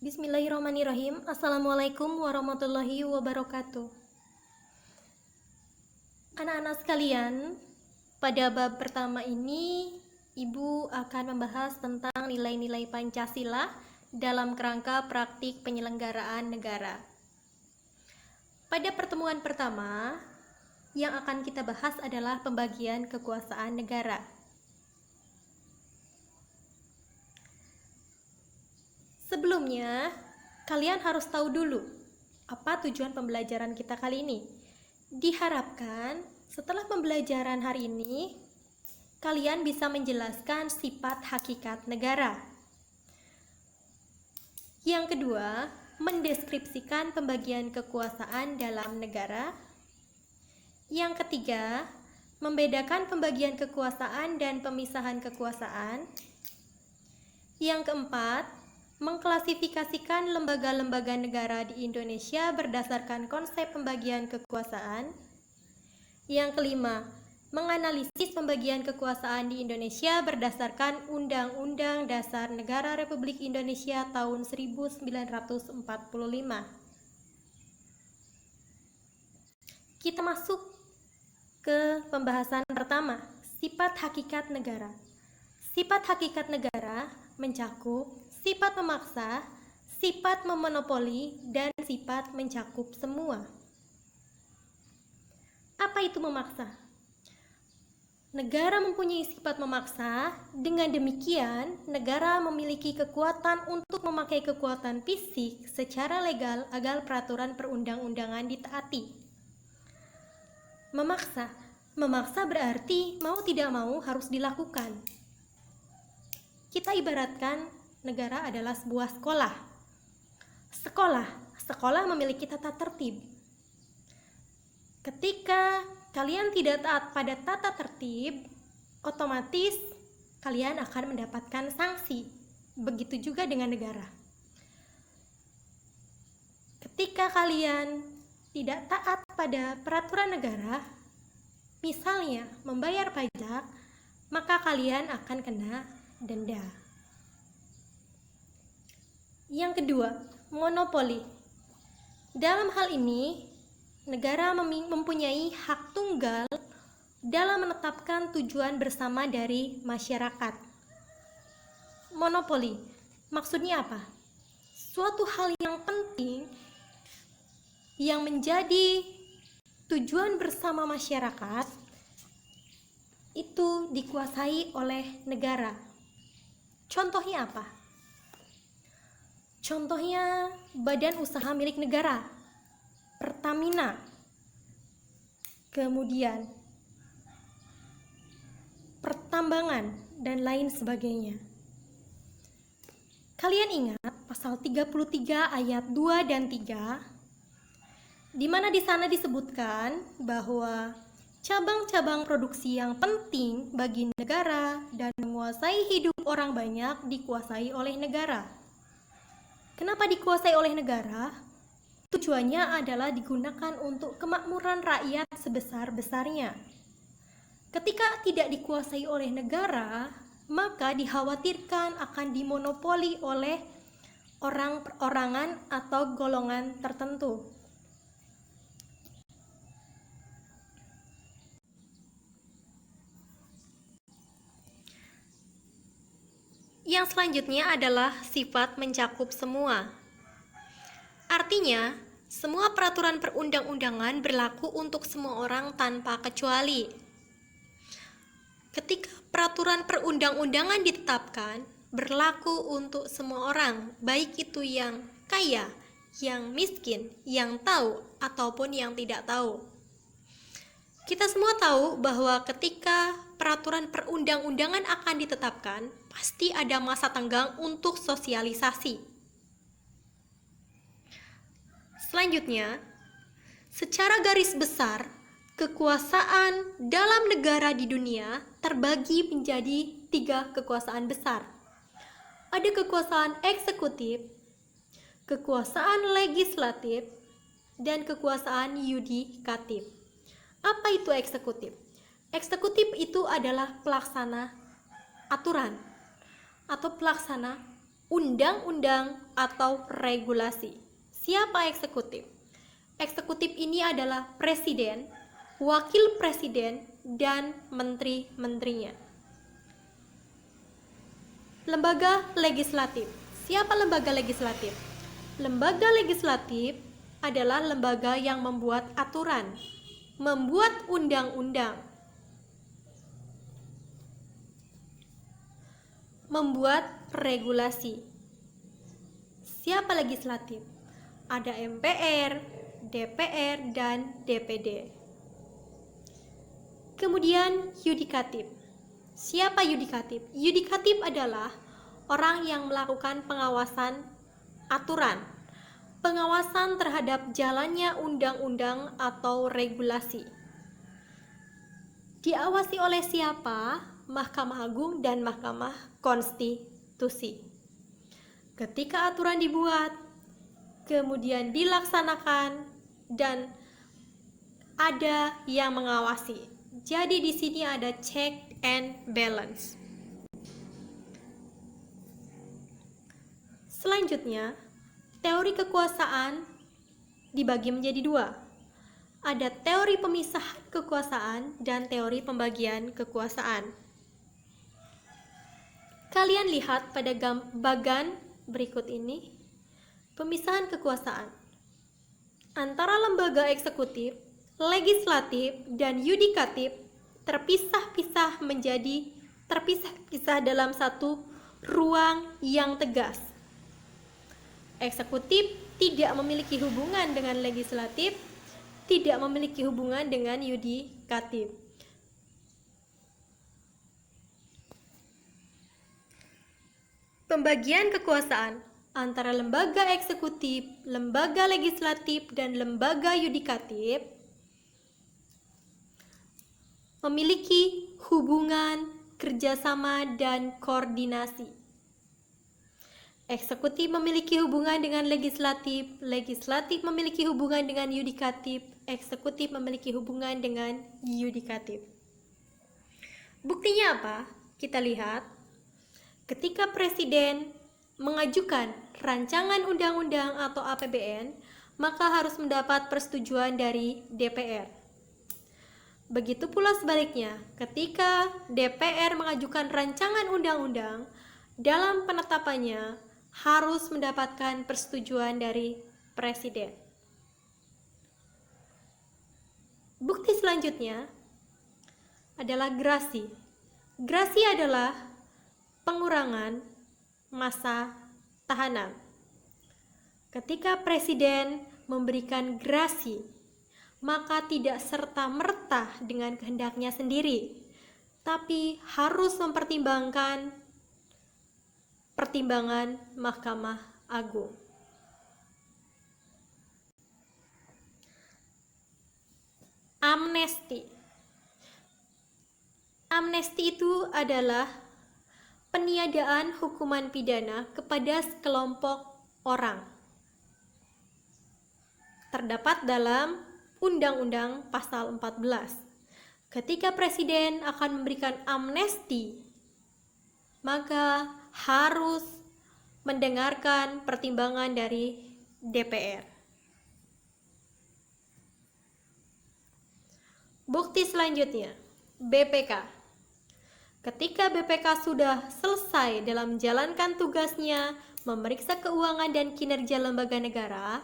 Bismillahirrahmanirrahim. Assalamualaikum warahmatullahi wabarakatuh. Anak-anak sekalian, pada bab pertama ini Ibu akan membahas tentang nilai-nilai Pancasila dalam kerangka praktik penyelenggaraan negara. Pada pertemuan pertama, yang akan kita bahas adalah pembagian kekuasaan negara. Sebelumnya, kalian harus tahu dulu apa tujuan pembelajaran kita kali ini. Diharapkan setelah pembelajaran hari ini, kalian bisa menjelaskan sifat hakikat negara. Yang kedua, mendeskripsikan pembagian kekuasaan dalam negara. Yang ketiga, membedakan pembagian kekuasaan dan pemisahan kekuasaan. Yang keempat, mengklasifikasikan lembaga-lembaga negara di Indonesia berdasarkan konsep pembagian kekuasaan. Yang kelima, menganalisis pembagian kekuasaan di Indonesia berdasarkan Undang-Undang Dasar Negara Republik Indonesia tahun 1945. Kita masuk ke pembahasan pertama, sifat hakikat negara. Sifat hakikat negara mencakup sifat memaksa, sifat memonopoli, dan sifat mencakup semua. Apa itu memaksa? Negara mempunyai sifat memaksa, dengan demikian negara memiliki kekuatan untuk memakai kekuatan fisik secara legal agar peraturan perundang-undangan ditaati. Memaksa berarti mau tidak mau harus dilakukan. Kita ibaratkan negara adalah sebuah sekolah. Sekolah memiliki tata tertib. Ketika kalian tidak taat pada tata tertib, otomatis kalian akan mendapatkan sanksi. Begitu juga dengan negara. Ketika kalian tidak taat pada peraturan negara, misalnya membayar pajak, maka kalian akan kena denda. Yang kedua, monopoli. Dalam hal ini, negara mempunyai hak tunggal dalam menetapkan tujuan bersama dari masyarakat. Monopoli, maksudnya apa? Suatu hal yang penting yang menjadi tujuan bersama masyarakat itu dikuasai oleh negara. Contohnya apa? Contohnya badan usaha milik negara, Pertamina, kemudian pertambangan, dan lain sebagainya. Kalian ingat pasal 33 ayat 2 dan 3, di mana di sana disebutkan bahwa cabang-cabang produksi yang penting bagi negara dan menguasai hidup orang banyak dikuasai oleh negara. Kenapa dikuasai oleh negara? Tujuannya adalah digunakan untuk kemakmuran rakyat sebesar-besarnya. Ketika tidak dikuasai oleh negara, maka dikhawatirkan akan dimonopoli oleh orang-perorangan atau golongan tertentu. Yang selanjutnya adalah sifat mencakup semua. Artinya, semua peraturan perundang-undangan berlaku untuk semua orang tanpa kecuali. Ketika peraturan perundang-undangan ditetapkan, berlaku untuk semua orang, baik itu yang kaya, yang miskin, yang tahu, ataupun yang tidak tahu. Kita semua tahu bahwa ketika peraturan perundang-undangan akan ditetapkan, pasti ada masa tenggang untuk sosialisasi. Selanjutnya, secara garis besar, kekuasaan dalam negara di dunia terbagi menjadi 3 kekuasaan besar. Ada kekuasaan eksekutif, kekuasaan legislatif, dan kekuasaan yudikatif. Apa itu eksekutif? Eksekutif itu adalah pelaksana aturan atau pelaksana undang-undang atau regulasi. Siapa eksekutif? Eksekutif ini adalah presiden, wakil presiden, dan menteri-menterinya. Lembaga legislatif. Siapa lembaga legislatif? Lembaga legislatif adalah lembaga yang membuat aturan, membuat undang-undang, membuat regulasi. Siapa legislatif? Ada MPR, DPR, dan DPD. Kemudian yudikatif. Siapa yudikatif? Yudikatif adalah orang yang melakukan pengawasan aturan, pengawasan terhadap jalannya undang-undang atau regulasi. Diawasi oleh siapa? Mahkamah Agung dan Mahkamah Konstitusi. Ketika aturan dibuat, kemudian dilaksanakan, dan ada yang mengawasi. Jadi di sini ada check and balance. Selanjutnya, teori kekuasaan dibagi menjadi dua. Ada teori pemisahan kekuasaan dan teori pembagian kekuasaan. Kalian lihat pada bagan berikut ini, pemisahan kekuasaan antara lembaga eksekutif, legislatif, dan yudikatif terpisah-pisah dalam satu ruang yang tegas. Eksekutif tidak memiliki hubungan dengan legislatif, tidak memiliki hubungan dengan yudikatif. Pembagian kekuasaan antara lembaga eksekutif, lembaga legislatif, dan lembaga yudikatif memiliki hubungan kerjasama dan koordinasi. Eksekutif memiliki hubungan dengan legislatif, legislatif memiliki hubungan dengan yudikatif, eksekutif memiliki hubungan dengan yudikatif. Buktinya apa? Kita lihat, ketika presiden mengajukan rancangan undang-undang atau APBN, maka harus mendapat persetujuan dari DPR. Begitu pula sebaliknya, ketika DPR mengajukan rancangan undang-undang, dalam penetapannya harus mendapatkan persetujuan dari presiden. Bukti selanjutnya adalah grasi. Grasi adalah pengurangan masa tahanan. Ketika presiden memberikan grasi, maka tidak serta-merta dengan kehendaknya sendiri, tapi harus mempertimbangkan pertimbangan Mahkamah Agung. Amnesti. Amnesti itu adalah peniadaan hukuman pidana kepada sekelompok orang. Terdapat dalam Undang-Undang Pasal 14. Ketika presiden akan memberikan amnesti, maka harus mendengarkan pertimbangan dari DPR. Bukti selanjutnya, BPK. Ketika BPK sudah selesai dalam menjalankan tugasnya memeriksa keuangan dan kinerja lembaga negara,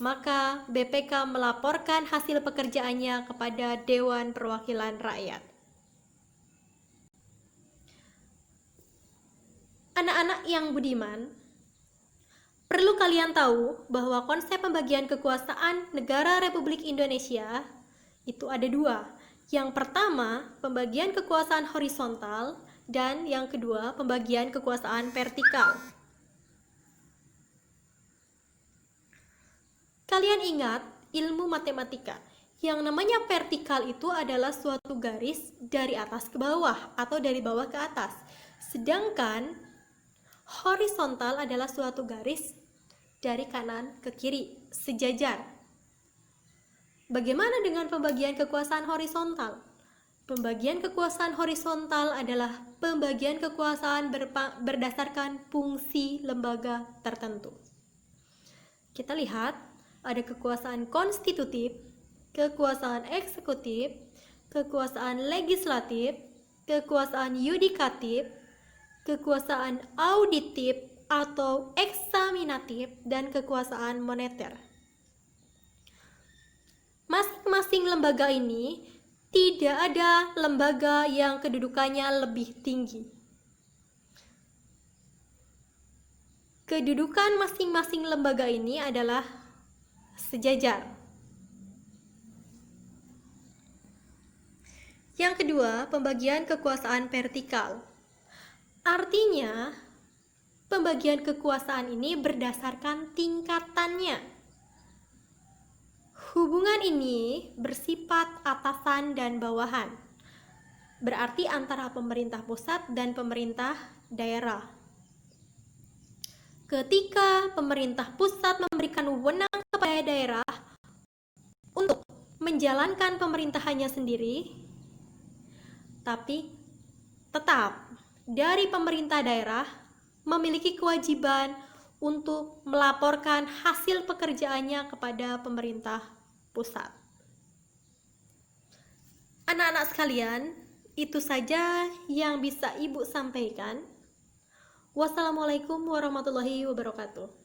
maka BPK melaporkan hasil pekerjaannya kepada Dewan Perwakilan Rakyat. Anak-anak yang budiman, perlu kalian tahu bahwa konsep pembagian kekuasaan negara Republik Indonesia itu ada dua. Yang pertama, pembagian kekuasaan horizontal, dan yang kedua, pembagian kekuasaan vertikal. Kalian ingat ilmu matematika, yang namanya vertikal itu adalah suatu garis dari atas ke bawah atau dari bawah ke atas. Sedangkan horizontal adalah suatu garis dari kanan ke kiri, sejajar. Bagaimana dengan pembagian kekuasaan horizontal? Pembagian kekuasaan horizontal adalah pembagian kekuasaan berdasarkan fungsi lembaga tertentu. Kita lihat, ada kekuasaan konstitutif, kekuasaan eksekutif, kekuasaan legislatif, kekuasaan yudikatif, kekuasaan auditif atau eksaminatif, dan kekuasaan moneter. Masing-masing lembaga ini tidak ada lembaga yang kedudukannya lebih tinggi. Kedudukan masing-masing lembaga ini adalah sejajar. Yang kedua, pembagian kekuasaan vertikal. Artinya, pembagian kekuasaan ini berdasarkan tingkatannya. Hubungan ini bersifat atasan dan bawahan, berarti antara pemerintah pusat dan pemerintah daerah. Ketika pemerintah pusat memberikan wewenang kepada daerah untuk menjalankan pemerintahannya sendiri, tapi tetap dari pemerintah daerah memiliki kewajiban untuk melaporkan hasil pekerjaannya kepada pemerintah pusat. Anak-anak sekalian, itu saja yang bisa Ibu sampaikan. Wassalamualaikum warahmatullahi wabarakatuh.